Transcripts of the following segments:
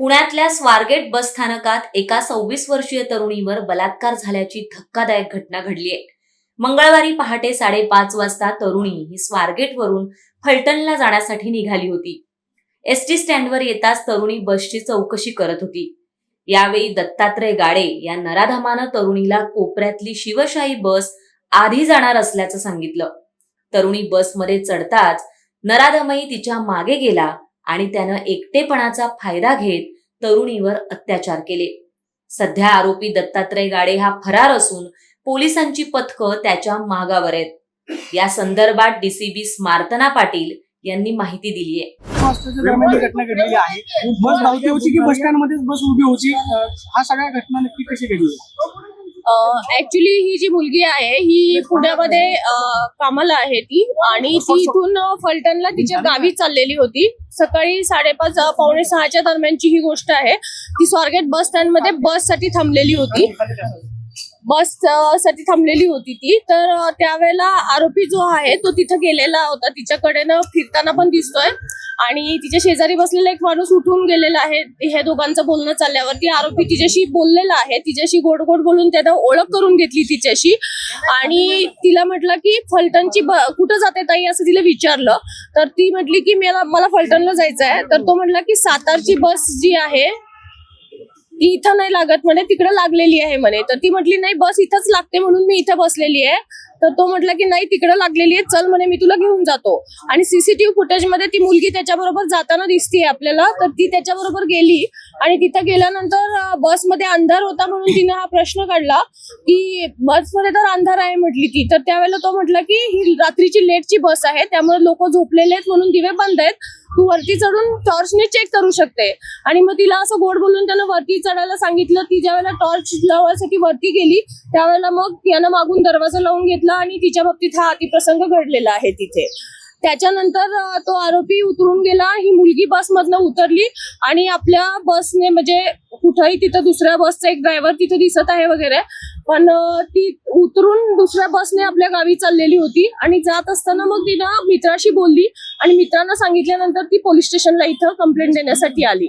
पुण्यातल्या स्वारगेट बस स्थानकात एका 26 वर्षीय तरुणीवर बलात्कार झाल्याची धक्कादायक घटना घडली आहे। मंगळवारी पहाटे 5:30 वाजता तरुणी ही स्वारगेटवरून फलटणला जाण्यासाठी निघाली होती। एसटी स्टँडवर येताच तरुणी बसची चौकशी करत होती। यावेळी दत्तात्रय गाडे या नराधमानं तरुणीला कोपऱ्यातली शिवशाही बस आधी जाणार असल्याचं सांगितलं। तरुणी बसमध्ये चढताच नराधमही तिच्या मागे गेला आणि त्यानं एकटेपणाचा फायदा घेत तरुणीवर अत्याचार केले। सध्या आरोपी दत्तात्रय गाडे हा फरार असून पोलिसांची पथकं त्याच्या मागावर आहेत। या संदर्भात डीसीपी स्मार्तना पाटील यांनी माहिती दिली आहे। दरम्यान घटना घडलेली आहे। बस धावती होती की बस स्टँड मध्येच बस उभी होती, हा सगळ्या घटना नक्की कशी घडली? ऍक्च्युली ही जी मुलगी आहे ही पुण्यामध्ये कामाला आहे ती, आणि ती इथून फलटणला तिच्या गावी चाललेली होती। सकाळी 5:30 पावणे 6च्या दरम्यानची ही गोष्ट आहे। ती स्वारगेट बस स्टँड मध्ये बस साठी थांबलेली होती ती। तर त्यावेळेला आरोपी जो आहे तो तिथं गेलेला होता, तिच्याकडे फिरताना पण दिसतोय, आणि तिच्या शेजारी बसलेला एक माणूस उठून गेलेला आहे। हे दोघांचं बोलणं चालल्यावरती आरोपी तिच्याशी बोललेला आहे, तिच्याशी गोड गोड बोलून त्यानं ओळख करून घेतली तिच्याशी, आणि तिला म्हटलं की फलटणची कुठं जाते ताई असं तिला विचारलं। तर ती म्हटली की मला फलटणला जायचं आहे। तर तो म्हटला की सातारची बस जी आहे ती इथं नाही लागत म्हणे, तिकडे लागलेली आहे म्हणे। तर ती म्हटली नाही, बस इथंच लागते म्हणून मी इथं बसलेली आहे। तर तो म्हटला की नाही, तिकडे लागलेली आहे, चल म्हणे मी तुला घेऊन जातो। आणि सीसीटीव्ही फुटेज मध्ये ती मुलगी त्याच्याबरोबर जाताना दिसतीये आपल्याला। तर ती त्याच्याबरोबर गेली, आणि तिथं गेल्यानंतर बसमध्ये अंधार होता म्हणून तिने हा प्रश्न काढला की बसमध्ये तर अंधार आहे म्हटली ती। तर त्यावेळेला तो म्हटला की ही रात्रीची लेटची बस आहे, त्यामुळे लोक झोपलेले आहेत म्हणून दिवे बंद आहेत, तू वरती चढून टॉर्चने चेक करू शकते। आणि मग तिला असं गोड बोलून त्यानं वरती चढायला सांगितलं। ती ज्यावेळेला टॉर्च लावायसाठी वरती गेली त्यावेळेला मग यानं मागून दरवाजा लावून घेतला, आणि तिच्या बाबतीत हा अतिप्रसंग घडलेला आहे तिथे। त्याच्यानंतर तो आरोपी उतरून गेला। ही मुलगी बसमधनं उतरली, आणि आपल्या बसने म्हणजे कुठेही तिथं दुसऱ्या बसचा एक ड्रायव्हर तिथे दिसत आहे वगैरे, पण ती उतरून दुसऱ्या बसने आपल्या गावी चाललेली होती। आणि जात असताना मग तिनं मित्राशी बोलली, आणि मित्रांना सांगितल्यानंतर ती पोलीस स्टेशनला इथं कंप्लेंट देण्यासाठी आली।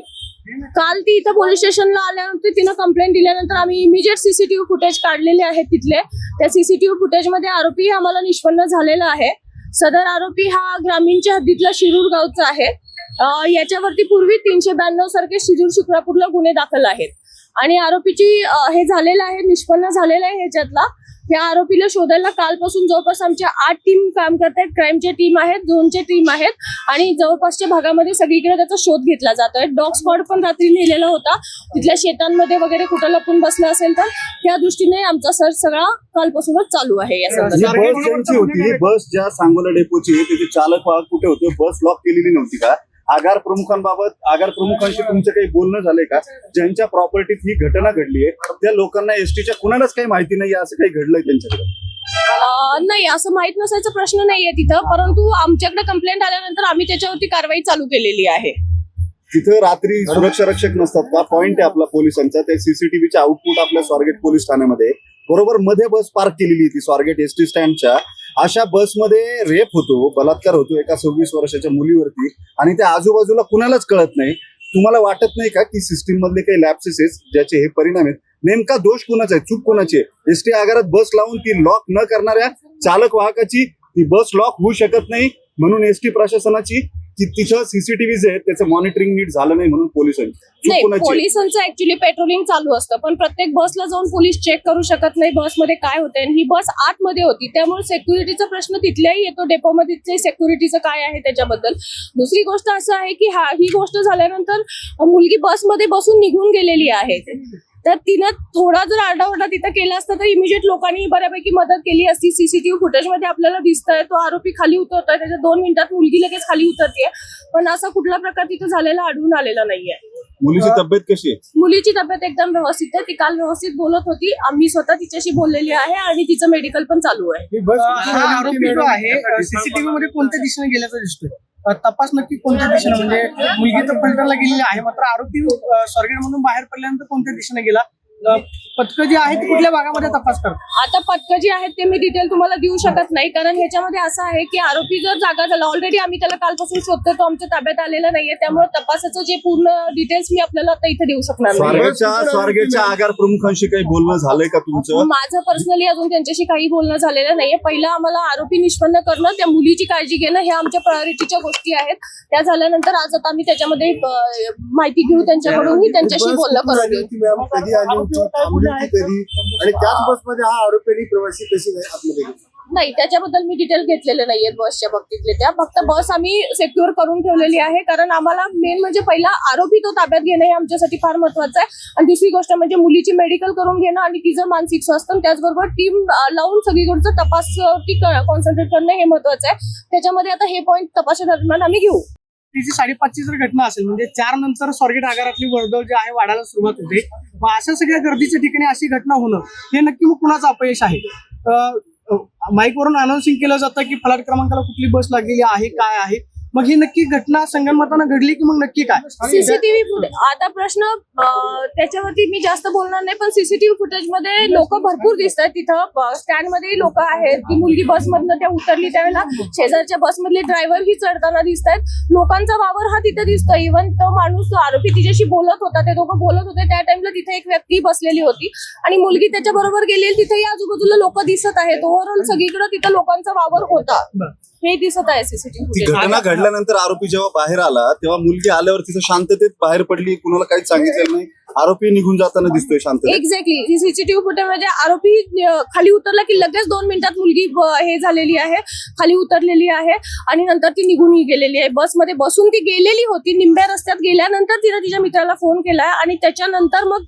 काल ती इथं पोलीस स्टेशनला आल्यानंतर तिनं कंप्लेंट दिल्यानंतर आम्ही इमिजिएट सीसीटीव्ही फुटेज काढलेले आहेत तिथले। त्या सीसीटीव्ही फुटेजमध्ये आरोपी आम्हाला निष्पन्न झालेला आहे। सदर आरोपी हा ग्रामीणच्या हद्दीतला शिरूर गावचा आहे। याच्यावरती पूर्वी 392 सारखे शिरूर शिक्रापूरला गुन्हे दाखल आहेत, आणि आरोपीची हे झालेलं आहे, निष्पन्न झालेलं आहे ह्याच्यातला। या आरोपीला शोधायला कालपासून जवळपास आमच्या 8 टीम काम करतायत। क्राईमचे टीम आहेत, झोनचे टीम आहेत, आणि जवळपासच्या भागामध्ये सगळीकडे त्याचा शोध घेतला जातोय। डॉग स्क्वॉड पण रात्री नेलेला होता, तिथल्या शेतांमध्ये वगैरे कुठं लपून बसला असेल तर त्या दृष्टीने आमचा सर्च सगळा कालपासूनच चालू आहे। या संदर्भात बस ज्या सांगोला डेपोची त्याचे चालक वाहक कुठे होते, बस लॉक केलेली नव्हती का? आगार प्रमुखांशी तुमचं काही बोलणं झालंय का? ज्यांच्या प्रॉपर्टीत ही घटना घडली आहे त्या लोकांना एसटीच्या कुणालाच काही माहिती नाही असं काही घडलंय त्यांच्याकडे? नाही, असं माहित नसायचा प्रश्न नाहीये तिथं, परंतु आमच्याकडे कंप्लेंट आल्यानंतर आम्ही त्याच्यावरती कारवाई चालू केलेली आहे। तिथं रात्री सुरक्षा रक्षक नसतात का? पॉइंट आहे आपला पोलिसांचा, त्या सीसीटीव्हीचा आउटपुट आपल्या स्वारगेट पोलीस ठाण्यामध्ये बरोबर मध्ये बस पार्क केलेली ती स्वारगेट एसटी स्टँडच्या। अशा बसमध्ये रेप होतो, बलात्कार होतो एका 26 वर्षाच्या मुलीवरती, आणि त्या आजूबाजूला कुणालाच कळत नाही। तुम्हाला वाटत नाही का की सिस्टीम मधले काही लॅप्सेस आहेत ज्याचे हे परिणाम आहेत? नेमका दोष कुणाचा आहे, चूक कुणाची आहे? एसटी आगारात बस लावून ती लॉक न करणाऱ्या चालक वाहकाची ती बस लॉक होऊ शकत नाही म्हणून एसटी प्रशासनाची, की तिथं सीसीटीव्ही जे आहेत त्याचं मॉनिटरिंग नीट झालं नाही म्हणून पोलिसांचं ऍक्च्युली पेट्रोलिंग चालू असतं, पण प्रत्येक बसला जाऊन पोलीस चेक करू शकत नाही बसमध्ये काय होतंय। ही बस आतमध्ये होती, त्यामुळे सिक्युरिटीचा प्रश्न तिथल्याही येतो, डेपोमध्ये सिक्युरिटीचं काय आहे त्याच्याबद्दल। दुसरी गोष्ट असं आहे की ही गोष्ट झाल्यानंतर मुलगी बसमध्ये बसून निघून गेलेली आहे। तर तिनं थोडा जर आरडाओरडा तिथं केला असता तर इमिजिएट लोकांनी बऱ्यापैकी मदत केली असती। सीसीटीव्ही फुटेजमध्ये आपल्याला दिसतंय तो आरोपी खाली उतरतोय, त्याच्या 2 मिनिटात मुलगी लगेच खाली उतरते, पण असा कुठला प्रकार तिथं झालेला आढळून आलेला नाहीये। मुलीची तब्येत कशी आहे? मुलीची तब्येत एकदम व्यवस्थित आहे, ती काल व्यवस्थित बोलत होती, आम्ही स्वतः तिच्याशी बोललेली आहे, आणि तिचं मेडिकल पण चालू आहे। आरोपी जो आहे सीसीटीव्ही मध्ये कोणत्या दिशेने गेल्याचं दिसतोय? तपास नक्की कोणत्या दिशेने, म्हणजे मुलगी तर फलटणला गेलेली आहे, मात्र आरोपी स्वारगेट मधून बाहेर पडल्यानंतर कोणत्या दिशेने गेला पथकं जी आहेत ती कुठल्या भागामध्ये तपास करतात? आता पथकं जी आहेत ते मी डिटेल तुम्हाला देऊ शकत नाही, कारण ह्याच्यामध्ये असं आहे की आरोपी जर जागा झाला, ऑलरेडी आम्ही त्याला कालपासून शोधतो, तो आमच्या ताब्यात आलेला नाहीये, त्यामुळे तपासाचं जे पूर्ण डिटेल्स मी आपल्याला आता इथे देऊ शकणार नाही. स्वारगेटच्या आगार प्रमुखांशी काही बोलणं झालंय का तुमचं? माझं पर्सनली अजून त्यांच्याशी काही बोलणं झालेलं नाहीये. पहिलं आम्हाला आरोपी निष्पन्न करणं, त्या मुलीची काळजी घेणं, ह्या आमच्या प्रायोरिटीच्या गोष्टी आहेत. त्या झाल्यानंतर आज आता आम्ही त्याच्यामध्ये माहिती घेऊ त्यांच्याकडूनही, त्यांच्याशी बोलणं करून घेऊ. कधी आली होती, थांबली होती कधी, आणि त्याच बसमध्ये हा आरोपी प्रवासी कशी आतमध्ये गेले? नाही, त्याच्याबद्दल मी डिटेल घेतलेले नाहीये बसच्या बाबतीतले. त्या फक्त बस आम्ही सेक्युअर करून ठेवलेली आहे, कारण आम्हाला मेन म्हणजे पहिला आरोपी तो ताब्यात घेणं हे आमच्यासाठी फार महत्वाचं आहे. आणि दुसरी गोष्ट म्हणजे मुलीची मेडिकल करून घेणं आणि तिचं मानसिक स्वास्थ्य, त्याचबरोबर टीम लावून सगळीकडचं तपासवरती कॉन्सन्ट्रेट करणं हे महत्वाचं आहे. त्याच्यामध्ये आता हे पॉईंट तपासादरम्यान आम्ही घेऊ. तिची 5:30ची जर घटना असेल म्हणजे 4 नंतर स्वारगेट आगारातली वर्दळ जी आहे वाढायला सुरुवात होते. मग अशा सगळ्या गर्दीच्या ठिकाणी अशी घटना होणं हे नक्की मग कुणाचं अपयश आहे? माईकवरून अनाउन्सिंग केलं जातं की फ्लॅट क्रमांकाला कुठली बस लागलेली आहे, काय आहे, मग ही नक्की घटना संगनमतानं घडली की मग नक्की काय? सीसीटीव्ही फुटेज, आता प्रश्न त्याच्यावरती मी जास्त बोलणार नाही, पण सीसीटीव्ही फुटेज मध्ये लोक भरपूर दिसत आहेत. तिथं स्टँड मध्ये लोक आहेत. ती मुलगी बसमधनं त्या उतरली त्यावेळेला शेजारच्या बसमधले ड्रायव्हर ही चढताना दिसत आहेत. लोकांचा वावर हा तिथे दिसतो. इव्हन तो माणूस, तो आरोपी तिच्याशी बोलत होता, ते दोघं बोलत होते, त्या टाइमला तिथे एक व्यक्ती बसलेली होती आणि मुलगी त्याच्या बरोबर गेलेली. तिथेही आजूबाजूला लोक दिसत आहेत. ओव्हरऑल सगळीकडे तिथं लोकांचा वावर होता, हे दिसत आहे सीसीटीव्ही घटना फुटेज. घडल्यानंतर आरोपी जेव्हा बाहेर आला तेव्हा मुलगी आल्यावर तिथं शांततेत बाहेर पडली, कुणाला काहीच सांगितलेलं नाही, आरोपी निघून जाताना दिसतोय शांततेत. एक्झॅक्टली, सीसीटीव्ही फुटेज म्हणजे आरोपी खाली उतरला की लगेच 2 मिनिटात मुलगी हे झालेली आहे, खाली उतरलेली आहे आणि नंतर ती निघूनही गेलेली आहे. बसमध्ये बसून ती गेलेली होती. निंब्या रस्त्यात गेल्यानंतर तिने तिच्या मित्राला फोन केलाय आणि त्याच्यानंतर मग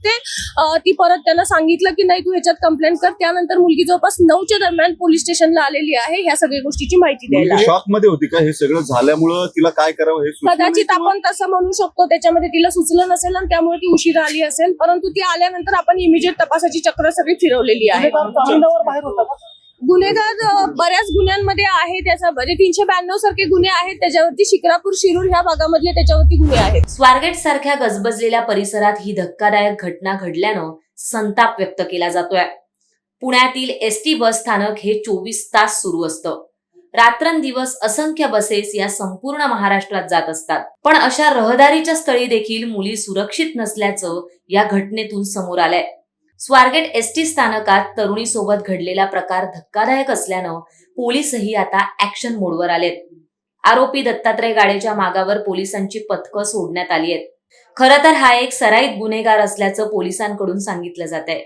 ती परत त्यांना सांगितलं की नाही तू ह्याच्यात कंप्लेंट कर. त्यानंतर मुलगी जवळपास 9च्या दरम्यान पोलीस स्टेशनला आलेली आहे ह्या सगळ्या गोष्टीची माहिती द्यायला. शॉक मध्ये होती का हे सगळं झाल्यामुळं? तिला काय करावं हे सुचलं नाही कदाचित किंवा- आपण तसं म्हणू शकतो. त्याच्यामध्ये तिला सुचलं नसेल आणि त्यामुळे ती उशिरा आली असेल, परंतु ती आल्यानंतर आपण इमिजिएट तपासाची चक्र सगळी फिरवलेली आहे. जामिनावर बाहेर होता का? गुन्हेगार बऱ्याच गुन्ह्यांमध्ये आहे. त्याचा 392 सारखे गुन्हे आहेत त्याच्यावरती. शिक्रापूर, शिरूर ह्या भागामधले त्याच्यावरती गुन्हे आहेत. स्वारगेट सारख्या गजबजलेल्या परिसरात ही धक्कादायक घटना घडल्यानं संताप व्यक्त केला जातोय. पुण्यातील एसटी बस स्थानक हे 24 तास सुरू असतं. रात्रंदिवस असंख्य बसेस या संपूर्ण महाराष्ट्रात जात असतात. पण अशा रहदारीच्या स्थळी देखील मुली सुरक्षित नसल्याचं या घटनेतून समोर आलंय. स्वारगेट एसटी स्थानकात तरुणीसोबत घडलेला प्रकार धक्कादायक असल्यानं पोलीसही आता ऍक्शन मोडवर आलेत. आरोपी दत्तात्रय गाडेच्या मागावर पोलिसांची पथकं सोडण्यात आली आहेत. खरं तर हा एक सराईत गुन्हेगार असल्याचं पोलिसांकडून सांगितलं जात आहे.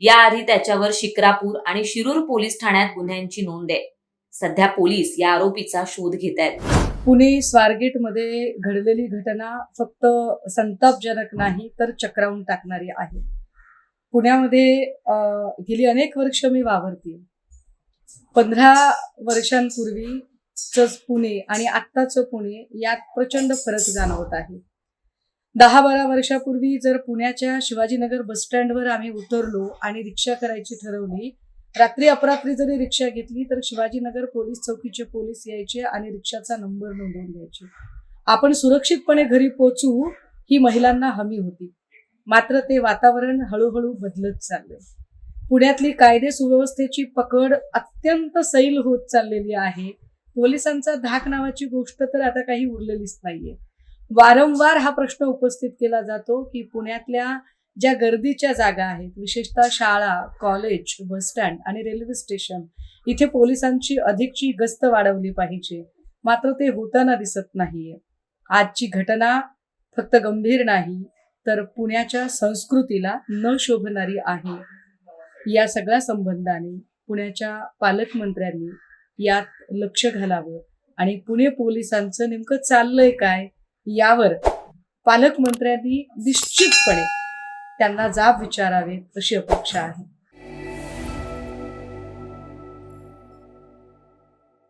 याआधी त्याच्यावर शिक्रापूर आणि शिरूर पोलीस ठाण्यात गुन्ह्यांची नोंद आहे. सध्या पोलीस या आरोपीचा शोध घेत आहेत. पुणे स्वारगेटमध्ये घडलेली घटना फक्त संतापजनक नाही तर चक्रावून टाकणारी आहे. पुण्यामध्ये गेली अनेक वर्ष मी वावरते. 15 वर्षांपूर्वीच पुणे आणि आत्ताचं पुणे यात प्रचंड फरक जाणवत आहे. 10-12 वर्षापूर्वी जर पुण्याच्या शिवाजीनगर बसस्टँडवर आम्ही उतरलो आणि रिक्षा करायची ठरवली, रात्री अपरात्री जरी रिक्षा घेतली तर शिवाजीनगर पोलीस चौकीचे पोलीस यायचे आणि रिक्षाचा नंबर नोंदवून द्यायचे. आपण सुरक्षितपणे घरी पोहोचू ही महिलांना हमी होती. मात्र ते वातावरण हळूहळू बदलत चाललंय. पुण्यातली कायदे सुव्यवस्थेची पकड अत्यंत सैल होत चाललेली आहे. पोलिसांचा धाक नावाची गोष्ट तर आता काही उरलेलीच नाहीये. वारंवार हा प्रश्न उपस्थित केला जातो की पुण्यातल्या ज्या गर्दीच्या जागा आहेत, विशेषतः शाळा, कॉलेज, बसस्टँड आणि रेल्वे स्टेशन, इथे पोलिसांची अधिकची गस्त वाढवली पाहिजे. मात्र ते होताना दिसत नाहीये. आजची घटना फक्त गंभीर नाही तर पुण्याच्या संस्कृतीला न शोभणारी आहे. या सगळ्या संबंधाने पुण्याच्या पालकमंत्र्यांनी यात लक्ष घालावं आणि पुणे पोलिसांचं नेमकं चाललंय काय यावर पालकमंत्र्यांनी निश्चितपणे त्यांना जाब विचारावेत अशी अपेक्षा आहे.